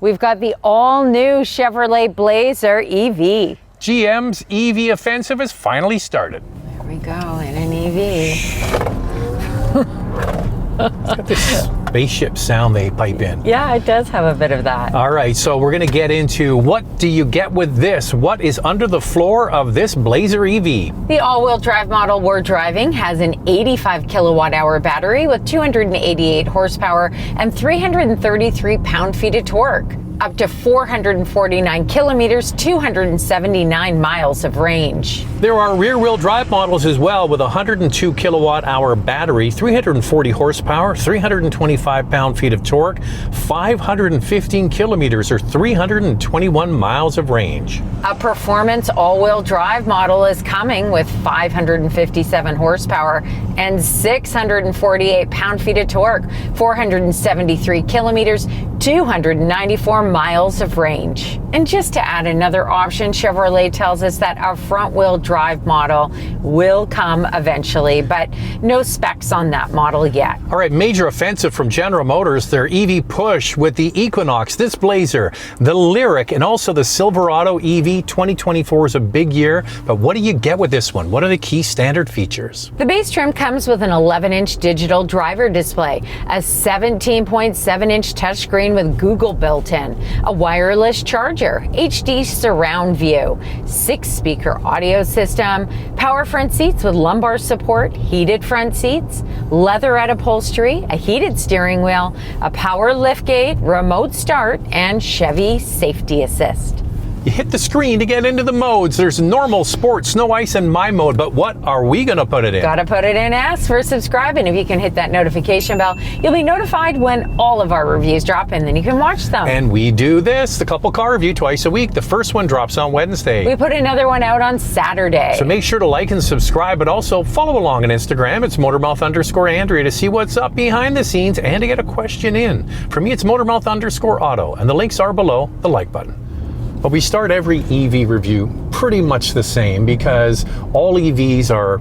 We've got the all-new Chevrolet Blazer EV. GM's EV offensive has finally started. There we go, in an EV. It's got this spaceship sound they pipe in. Yeah, it does have a bit of that. All right, so we're going to get into what do you get with this? What is under the floor of this Blazer EV? The all-wheel drive model we're driving has an 85 kilowatt-hour battery with 288 horsepower and 333 pound-feet of torque. Up to 449 kilometers, 279 miles of range. There are rear-wheel drive models as well with a 102 kilowatt-hour battery, 340 horsepower, 325 pound-feet of torque, 515 kilometers or 321 miles of range. A performance all-wheel drive model is coming with 557 horsepower and 648 pound-feet of torque, 473 kilometers, 294 miles of range. And just to add another option, Chevrolet tells us that our front-wheel drive model will come eventually, but no specs on that model yet. All right, major offensive from General Motors, their EV push with the Equinox, this Blazer, the Lyric, and also the Silverado EV. 2024 is a big year, but what do you get with this one? What are the key standard features? The base trim comes with an 11-inch digital driver display, a 17.7-inch touchscreen with Google built in, a wireless charger, HD surround view, 6-speaker audio system, power front seats with lumbar support, heated front seats, leatherette upholstery, a heated steering wheel, a power liftgate, remote start, and Chevy Safety Assist. You hit the screen to get into the modes. There's normal, sport, snow, ice, and my mode, but what are we gonna put it in? Gotta put it in S for subscribe, and if you can hit that notification bell, you'll be notified when all of our reviews drop, and then you can watch them. And we do this, the couple car review, twice a week. The first one drops on Wednesday. We put another one out on Saturday. So make sure to like and subscribe, but also follow along on Instagram. It's Motormouth_Andrea to see what's up behind the scenes and to get a question in. For me, it's Motormouth_Auto, and the links are below the like button. But we start every EV review pretty much the same because all EVs are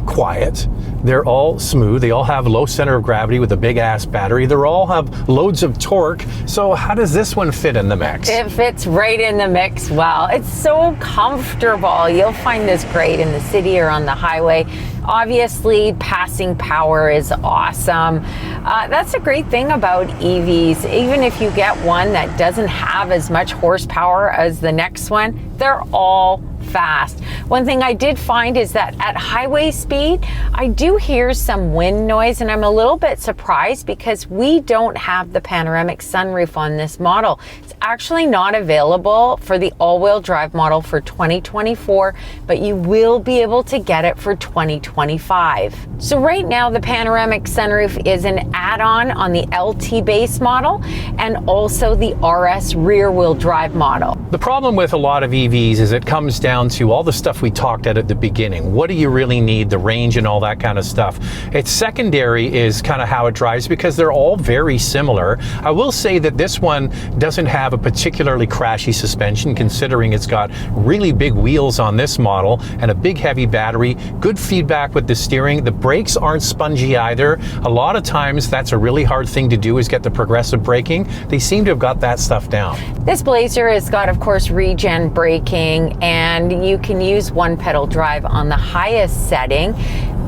quiet. They're all smooth. They all have low center of gravity with a big ass battery. They all have loads of torque. So how does this one fit in the mix? It fits right in the mix well. It's so comfortable. You'll find this great in the city or on the highway. Obviously, passing power is awesome. That's a great thing about EVs. Even if you get one that doesn't have as much horsepower as the next one, they're all fast. One thing I did find is that at highway speed, I do hear some wind noise, and I'm a little bit surprised because we don't have the panoramic sunroof on this model. It's actually not available for the all-wheel drive model for 2024, but you will be able to get it for 2025. So right now, the panoramic sunroof is an add-on on the LT base model and also the RS rear-wheel drive model. The problem with a lot of EVs is it comes down to all the stuff we talked at the beginning. What do you really need, the range and all that kind of stuff. Its secondary is kind of how it drives because they're all very similar. I will say that this one doesn't have a particularly crashy suspension considering it's got really big wheels on this model and a big heavy battery, good feedback with the steering. The brakes aren't spongy either. A lot of times that's a really hard thing to do is get the progressive braking. They seem to have got that stuff down. This Blazer has got, of course, regen braking, and you can use one pedal drive on the highest setting.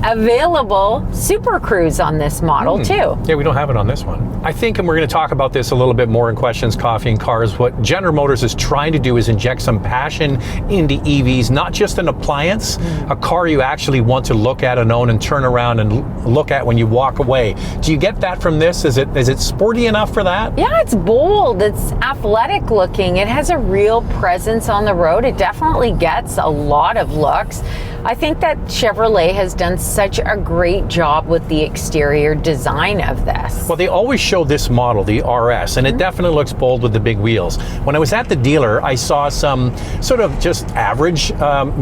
Available Super Cruise on this model too. Yeah, we don't have it on this one. I think, and we're going to talk about this a little bit more in Questions, Coffee, and Cars, what General Motors is trying to do is inject some passion into EVs, not just an appliance, a car you actually want to look at and own and turn around and look at when you walk away. Do you get that from this? Is it sporty enough for that? Yeah, it's bold, it's athletic looking, it has a real presence on the road. It definitely gets a lot of looks. I think that Chevrolet has done such a great job with the exterior design of this. Well, they always show this model, the RS, and it definitely looks bold with the big wheels. When I was at the dealer, I saw some sort of just average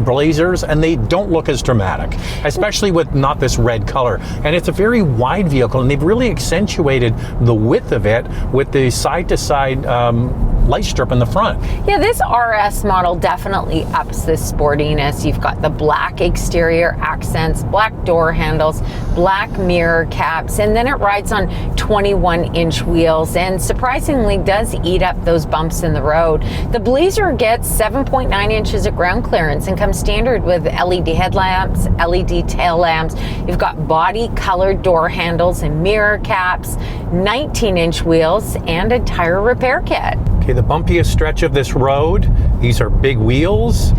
Blazers, and they don't look as dramatic, especially with not this red color. And it's a very wide vehicle, and they've really accentuated the width of it with the side-to-side light strip in the front. Yeah, this RS model definitely ups the sportiness. You've got the black exterior accents, black door handles, black mirror caps, and then it rides on 21-inch wheels and surprisingly does eat up those bumps in the road. The Blazer gets 7.9 inches of ground clearance and comes standard with LED headlamps, LED tail lamps. You've got body colored door handles and mirror caps, 19-inch wheels, and a tire repair kit. Okay, the bumpiest stretch of this road, these are big wheels,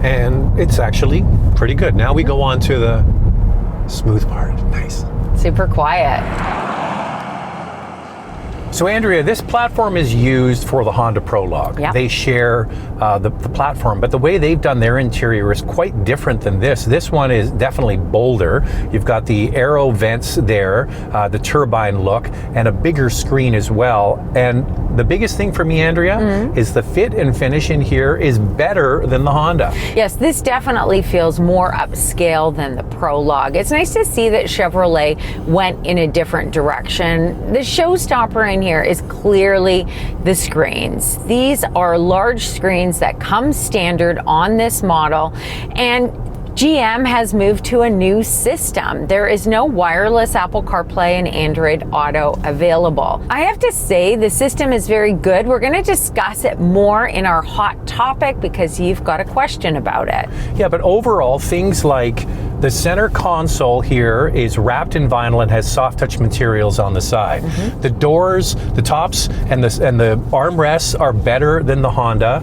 and it's actually pretty good. Now we go on to the smooth part. Nice. Super quiet. So Andrea, this platform is used for the Honda Prologue. Yep. They share the platform, but the way they've done their interior is quite different than this. This one is definitely bolder. You've got the aero vents there, the turbine look, and a bigger screen as well. And the biggest thing for me, Andrea, is the fit and finish in here is better than the Honda. Yes, this definitely feels more upscale than the Prologue. It's nice to see that Chevrolet went in a different direction. The showstopper in here is clearly the screens. These are large screens that come standard on this model, and GM has moved to a new system. There is no wireless Apple CarPlay and Android Auto available. I have to say the system is very good. We're going to discuss it more in our hot topic because you've got a question about it. Yeah, but overall, things like the center console here is wrapped in vinyl and has soft touch materials on the side. The doors, the tops, and the armrests are better than the Honda.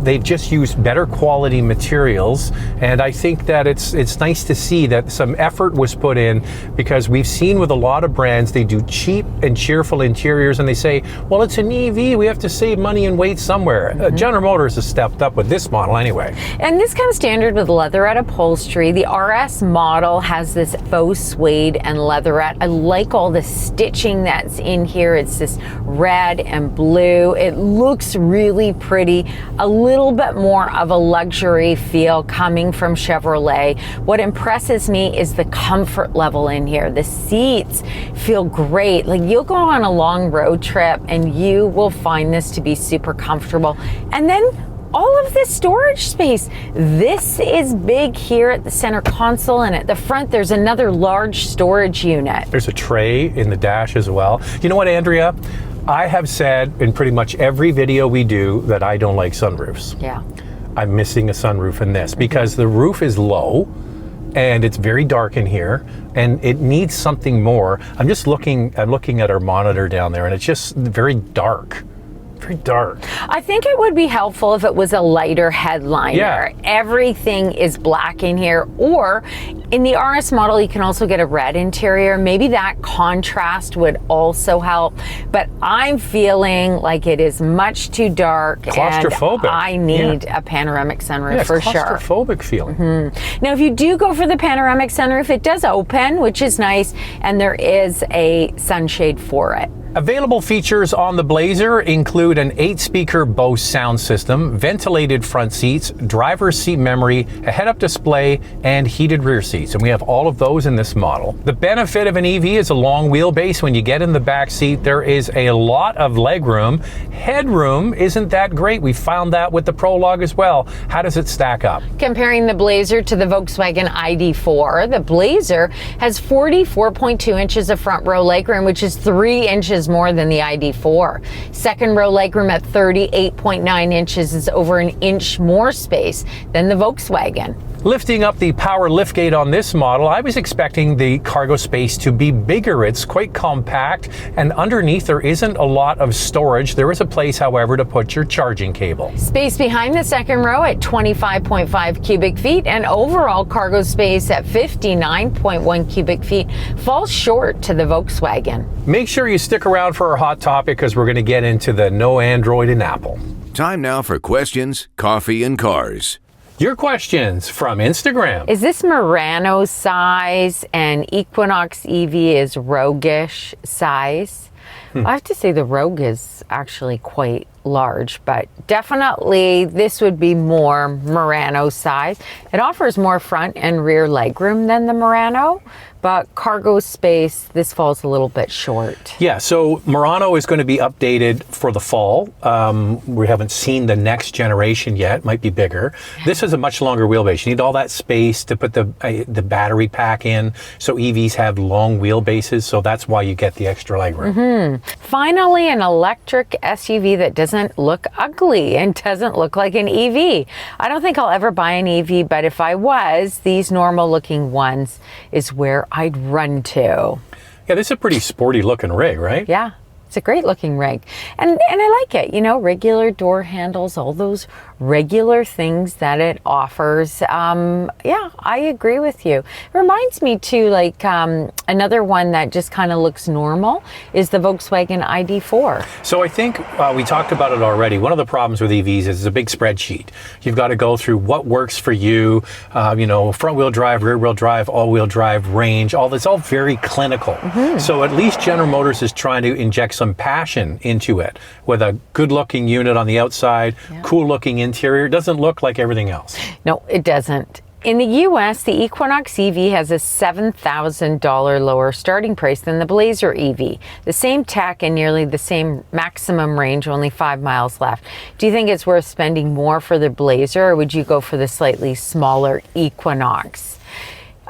They've just used better quality materials, and I think that it's nice to see that some effort was put in, because we've seen with a lot of brands they do cheap and cheerful interiors and they say, well, it's an EV, we have to save money and wait somewhere. General Motors has stepped up with this model anyway. And this comes standard with leatherette upholstery. The RS model has this faux suede and leatherette. I like all the stitching that's in here. It's this red and blue. It looks really pretty. A little bit more of a luxury feel coming from Chevrolet. What impresses me is the comfort level in here. The seats feel great. Like, you'll go on a long road trip and you will find this to be super comfortable. And then all of this storage space. This is big here at the center console, and at the front there's another large storage unit. There's a tray in the dash as well. You know what, Andrea? I have said in pretty much every video we do that I don't like sunroofs. Yeah. I'm missing a sunroof in this because the roof is low and it's very dark in here and it needs something more. I'm looking at our monitor down there and it's just very dark. Very dark. I think it would be helpful if it was a lighter headliner. Yeah. Everything is black in here, or in the RS model you can also get a red interior. Maybe that contrast would also help, but I'm feeling like it is much too dark. Claustrophobic. And I need a panoramic sunroof for sure. Claustrophobic feeling. Now, if you do go for the panoramic sunroof, it does open, which is nice, and there is a sunshade for it. Available features on the Blazer include an 8-speaker Bose sound system, ventilated front seats, driver's seat memory, a head-up display, and heated rear seats. And we have all of those in this model. The benefit of an EV is a long wheelbase. When you get in the back seat, there is a lot of legroom. Headroom isn't that great. We found that with the Prologue as well. How does it stack up? Comparing the Blazer to the Volkswagen ID4, the Blazer has 44.2 inches of front row legroom, which is 3 inches more than the ID4. Second row legroom at 38.9 inches is over an inch more space than the Volkswagen. Lifting up the power liftgate on this model, I was expecting the cargo space to be bigger. It's quite compact, and underneath there isn't a lot of storage. There is a place, however, to put your charging cable. Space behind the second row at 25.5 cubic feet, and overall cargo space at 59.1 cubic feet falls short to the Volkswagen. Make sure you stick around for our hot topic because we're going to get into the no Android in Apple. Time now for questions, coffee, and cars. Your questions from Instagram. Is this Murano size and Equinox EV is Roguish size? I have to say the Rogue is actually quite large, but definitely this would be more Murano size. It offers more front and rear legroom than the Murano, but cargo space, this falls a little bit short. Yeah, so Murano is going to be updated for the fall. We haven't seen the next generation yet, might be bigger. This is a much longer wheelbase. You need all that space to put the battery pack in, so EVs have long wheelbases, so that's why you get the extra legroom. Finally, an electric SUV that doesn't look ugly and doesn't look like an EV. I don't think I'll ever buy an EV, but if I was, these normal looking ones is where I'd run to. Yeah, this is a pretty sporty looking rig, right? Yeah, it's a great looking rig. And I like it, you know, regular door handles, all those regular things that it offers. Yeah, I agree with you. It reminds me too, like another one that just kind of looks normal is the Volkswagen ID4. So I think we talked about it already. One of the problems with EVs is it's a big spreadsheet. You've got to go through what works for you, you know, front wheel drive, rear wheel drive, all wheel drive, range, all that's all very clinical. So at least General Motors is trying to inject some passion into it with a good looking unit on the outside, cool looking interior. It doesn't look like everything else. No, it doesn't. In the US, the Equinox EV has a $7,000 lower starting price than the Blazer EV. The same tech and nearly the same maximum range, only 5 miles left. Do you think it's worth spending more for the Blazer, or would you go for the slightly smaller Equinox?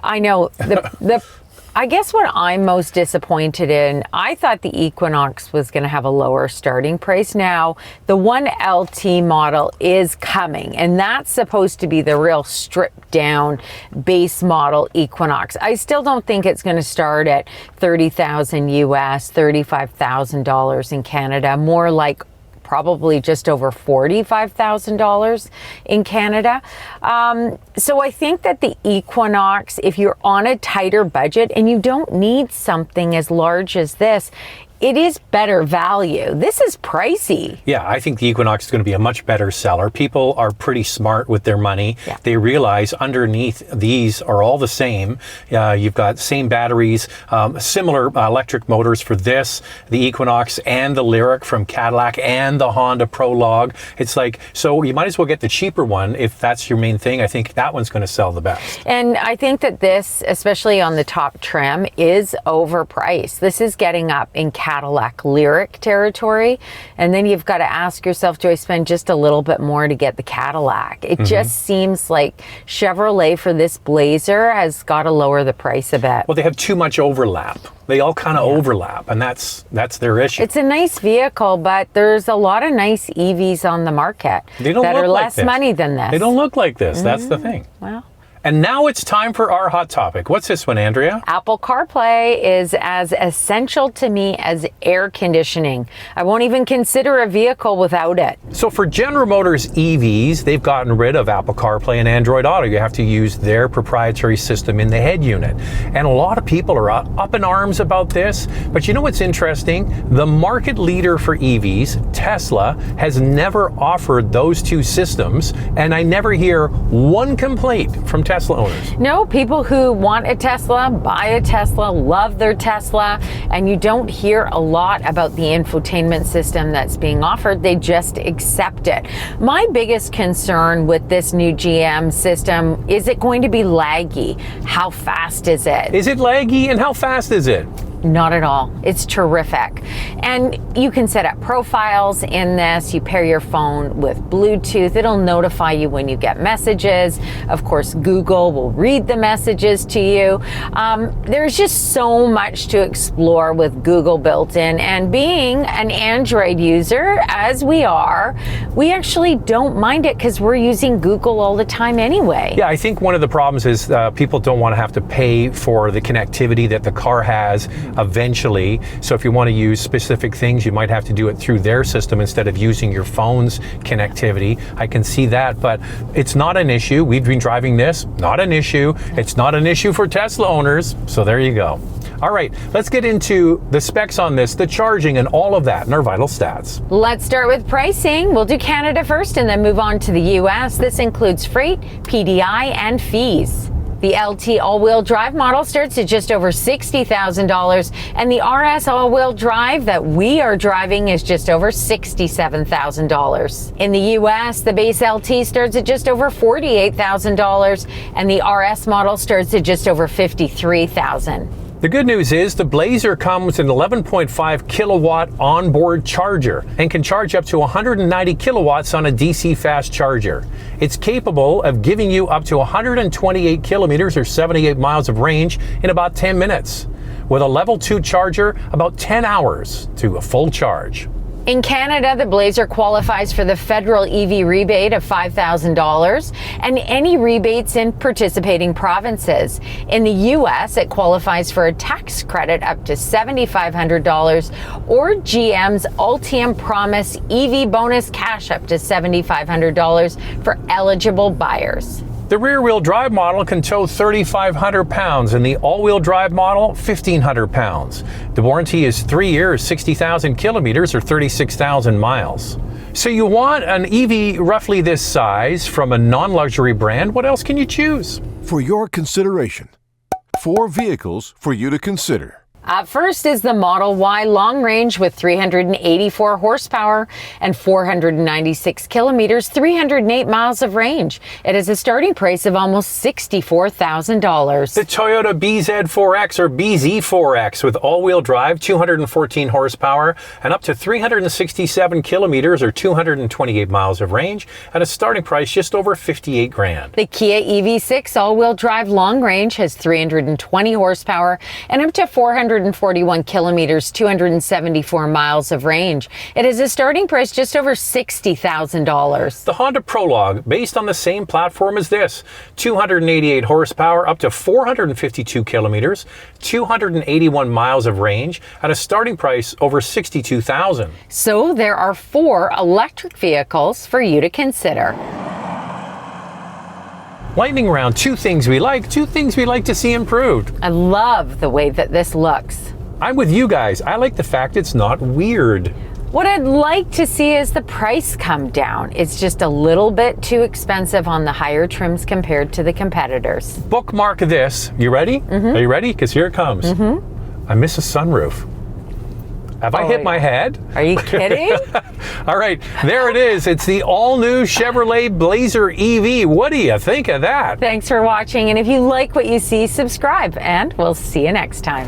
I know I guess what I'm most disappointed in, I thought the Equinox was going to have a lower starting price. Now, the 1LT model is coming, and that's supposed to be the real stripped down base model Equinox. I still don't think it's going to start at $30,000 US, $35,000 in Canada, more like probably just over $45,000 in Canada. So I think that the Equinox, if you're on a tighter budget and you don't need something as large as this, it is better value. This is pricey. Yeah, I think the Equinox is going to be a much better seller. People are pretty smart with their money. Yeah. They realize underneath these are all the same. You've got same batteries, similar electric motors for this, the Equinox and the Lyric from Cadillac and the Honda Prologue. It's like, so you might as well get the cheaper one if that's your main thing. I think that one's going to sell the best. And I think that this, especially on the top trim, is overpriced. This is getting up in Cadillac Lyric territory, and then you've got to ask yourself, do I spend just a little bit more to get the Cadillac? It just seems like Chevrolet for this Blazer has got to lower the price a bit. Well, they have too much overlap. They all kind of overlap, and that's their issue. It's a nice vehicle, but there's a lot of nice EVs on the market that are like less this. money than this. They don't look like this. That's the thing. Well. And now it's time for our hot topic. What's this one, Andrea? Apple CarPlay is as essential to me as air conditioning. I won't even consider a vehicle without it. So for General Motors EVs, they've gotten rid of Apple CarPlay and Android Auto. You have to use their proprietary system in the head unit. And a lot of people are up in arms about this. But you know what's interesting? The market leader for EVs, Tesla, has never offered those two systems. And I never hear one complaint from Tesla owners. No, people who want a Tesla, buy a Tesla, love their Tesla, and you don't hear a lot about the infotainment system that's being offered. They just accept it. My biggest concern with this new GM system, is it going to be laggy? How fast is it? Is it laggy, and how fast is it? Not at all. It's terrific. And you can set up profiles in this. You pair your phone with Bluetooth. It'll notify you when you get messages. Of course, Google will read the messages to you. There's just so much to explore with Google built in. And being an Android user, as we are, we actually don't mind it because we're using Google all the time anyway. Yeah, I think one of the problems is people don't want to have to pay for the connectivity that the car has eventually. So if you want to use specific things, you might have to do it through their system instead of using your phone's connectivity. I can see that, but it's not an issue. We've been driving this, not an issue. It's not an issue for Tesla owners. So there you go. All right, let's get into the specs on this, the charging and all of that, and our vital stats. Let's start with pricing. We'll do Canada first and then move on to the US. This includes freight, PDI, and fees. The LT all-wheel drive model starts at just over $60,000, and the RS all-wheel drive that we are driving is just over $67,000. In the US, the base LT starts at just over $48,000, and the RS model starts at just over $53,000. The good news is the Blazer comes with an 11.5 kilowatt onboard charger and can charge up to 190 kilowatts on a DC fast charger. It's capable of giving you up to 128 kilometers or 78 miles of range in about 10 minutes. With a level 2 charger, about 10 hours to a full charge. In Canada, the Blazer qualifies for the federal EV rebate of $5,000 and any rebates in participating provinces. In the US, it qualifies for a tax credit up to $7,500 or GM's Ultium Promise EV bonus cash up to $7,500 for eligible buyers. The rear-wheel drive model can tow 3,500 pounds and the all-wheel drive model 1,500 pounds. The warranty is 3 years, 60,000 kilometers or 36,000 miles. So you want an EV roughly this size from a non-luxury brand. What else can you choose? For your consideration, 4 vehicles for you to consider. Up first is the Model Y long range with 384 horsepower and 496 kilometers, 308 miles of range. It has a starting price of almost $64,000. The Toyota BZ4X or BZ4X with all-wheel drive, 214 horsepower and up to 367 kilometers or 228 miles of range at a starting price just over 58 grand. The Kia EV6 all-wheel drive long range has 320 horsepower and up to 441 kilometers, 274 miles of range. It has a starting price just over $60,000. The Honda Prologue, based on the same platform as this, 288 horsepower, up to 452 kilometers, 281 miles of range, at a starting price over $62,000. So there are 4 electric vehicles for you to consider. Lightning round, 2 things we like, 2 things we like to see improved. I love the way that this looks. I'm with you guys. I like the fact it's not weird. What I'd like to see is the price come down. It's just a little bit too expensive on the higher trims compared to the competitors. Bookmark this. You ready? Are you ready? Because here it comes. I miss a sunroof. Have I hit my head? Are you kidding? All right, there it is. It's the all-new Chevrolet Blazer EV. What do you think of that? Thanks for watching, and if you like what you see, subscribe, and we'll see you next time.